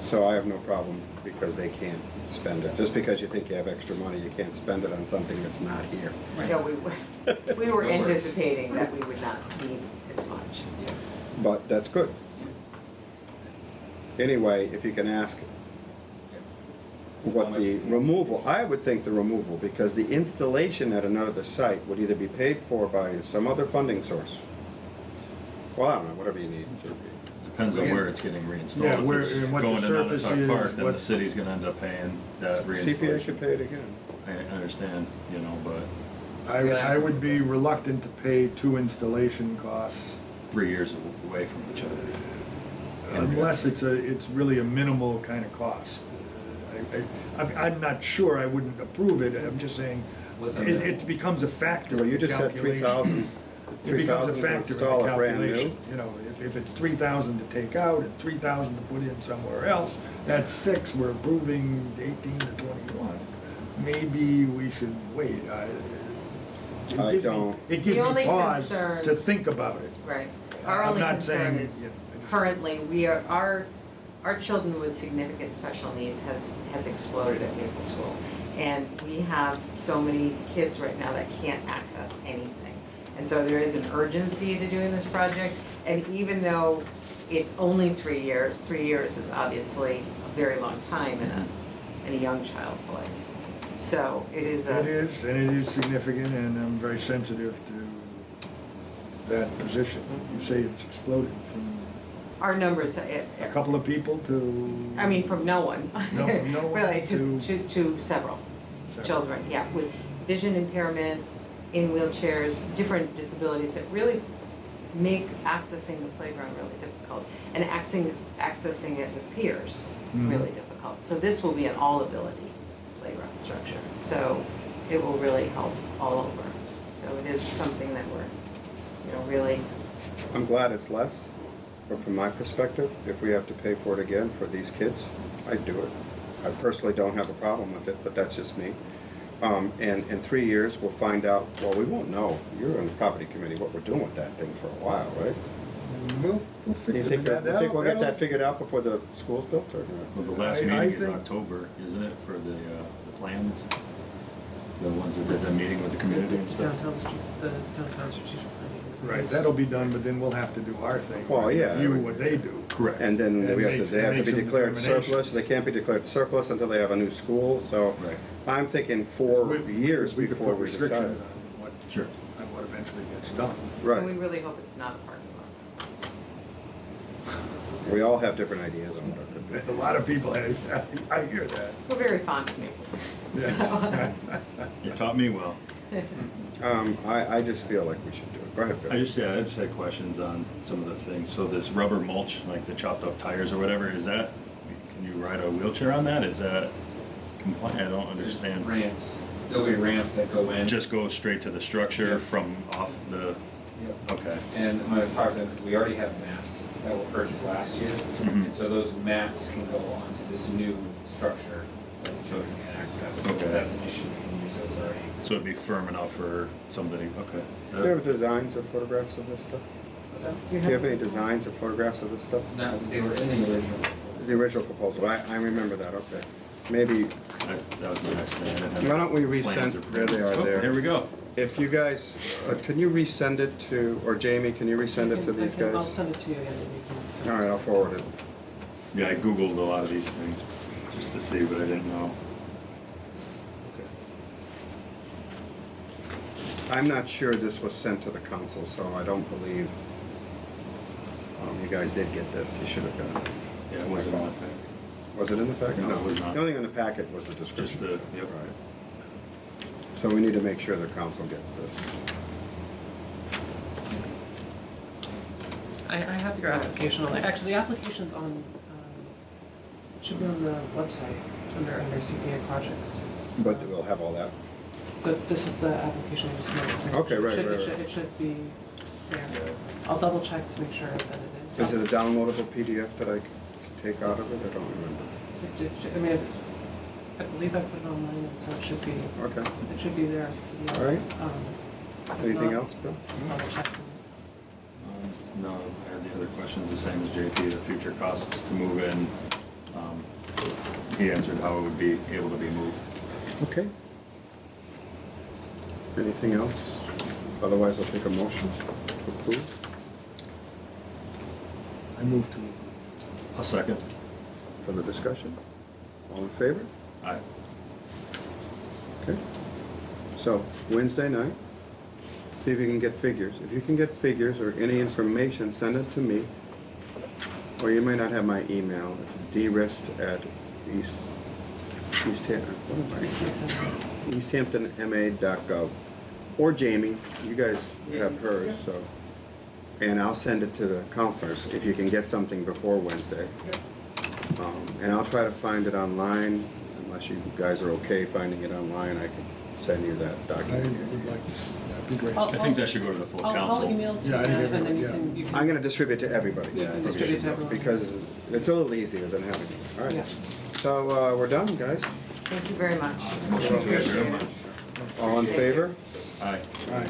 So I have no problem because they can't spend it. Just because you think you have extra money, you can't spend it on something that's not here. No, we were anticipating that we would not need as much. But that's good. Anyway, if you can ask what the removal, I would think the removal, because the installation at another site would either be paid for by some other funding source. Well, I don't know, whatever you need. Depends on where it's getting reinstalled. Yeah, where- If it's and what the going to surface Nantucket is, Park, then what- the city's gonna end up paying that CPA reinstallation. should pay it again. I understand, you know, but I would be reluctant to pay 2 installation costs 3 years away from each other. unless it's really a minimal kind of cost. I'm not sure I wouldn't approve it, I'm just saying, What's the it becomes a factor Well, in you the just said calculation. 3,000. It becomes a 3,000 to factor in install the a brand new. calculation. You know, if it's 3,000 to take out and 3,000 to put in somewhere else, that's 6, we're approving 18 to 21. Maybe we should wait. I don't. It gives The me only pause concern- to think about it. Right. Our I'm only not concern saying, is yeah, currently, our children with significant special needs has exploded at Maple School. And we have so many kids right now that can't access anything. And so there is an urgency to doing this project. And even though it's only 3 years, 3 years is obviously a very long time in a young child's life. So it is It is, and it is significant, and I'm very sensitive to that position. You say it's exploded from our numbers, a couple of people to... I mean, from no one. No, from no one Really, to- to several Several. children, yeah, with vision impairment, in wheelchairs, different disabilities that really make accessing the playground really difficult, and accessing it with peers Mhm. really difficult. So this will be an all-ability playground structure, so it will really help all over. So it is something that we're, really, I'm glad it's less, but from my perspective, if we have to pay for it again for these kids, I'd do it. I personally don't have a problem with it, but that's just me. And in 3 years, we'll find out, well, we won't know, you're on the property committee, what we're doing with that thing for a while, right? We'll You figure think that out. we'll get that figured out before the school's built, or? Well, the last I meeting is think- October, isn't it, for the plans? The ones that did the meeting with the community and stuff? The downtown strategic planning. Right, that'll be done, but then we'll have to do our thing. Well, yeah. Review what they do. Correct. And then And they make have to be some declared surplus, determinations. they can't be declared surplus until they have a new school, so Right. I'm thinking 4 years We could before put we restrictions decide. on what, Sure. on what eventually gets done. and we Right, really hope it's not a parking lot. we all have different ideas on what it could be. A lot of people, I hear that. We're very fond of Maple School. Yeah. You taught me well. I just feel like we should do it. Go ahead, Bill. I just had questions on some of the things. So this rubber mulch, like the chopped up tires or whatever, is that, can you ride a wheelchair on that? Is that compliant? I don't There's understand. ramps, there'll be ramps that go in. Just go straight to the structure Yep. from off the, Yep. okay. And I'm gonna talk to them, because we already have maps that were purchased last year. Mhm. And so those maps can go onto this new structure that the children can access. So Okay. that's an issue, we can use those already. So it'd be firm enough for somebody, okay. Do you have designs or photographs of this stuff? Do you have any designs or photographs of this stuff? No, they were in the original. The original proposal, I remember that, okay. Maybe, That was my next thing. I didn't have why don't we plans resend, or there they are Oh, Here there. we go. If you guys, can you resend it to, or Jamie, can you resend it to these I'll guys? send it to you again, and you can send it. All right, I'll forward it. Yeah, I Googled a lot of these things just to see, but I didn't know. I'm not sure this was sent to the council, so I don't believe you guys did get this. You should have gotten it. Yeah, it wasn't in the pack. Was it in the packet? No, it was not. The only thing in the packet was the Just description. the, yep. Right. So we need to make sure the council gets this. I have your application on there. Actually, the application's on Should be on the website, under CPA projects. But we'll have all that. But this is the application we submitted, so Okay, right, it right, should, right. it should be there. I'll double check to make sure that it is. Is it a downloadable PDF that I can take out of it? I don't remember. I mean, I believe I put it online, and so it should be, Okay. it should be there as a PDF. All right. If Anything not, else, Bill? I'll double check. No, I had the other questions, the same as JP, the future costs to move in. He answered how it would be able to be moved. Okay. Anything else? Otherwise, I'll take a motion to approve. I move to, A second. Further discussion? All in favor? Aye. Okay. So, Wednesday night, see if you can get figures. If you can get figures or any information, send it to me. Or you may not have my email. It's easthamptonma.gov. Or Jamie, you guys have hers, so. And I'll send it to the counselors if you can get something before Wednesday. And I'll try to find it online, unless you guys are okay finding it online, I can send you that I document. would like to, that'd be great. I'll- I think that should go to the full I'll council. email it to you, Yeah, I think and then you everyone- can, you can. I'm gonna distribute to everybody. You can distribute to everyone. Because it's a little easier than having it. All Yeah. right. So, we're done, guys. Thank you very much. Motion to adjourn. All in favor? Aye. All right.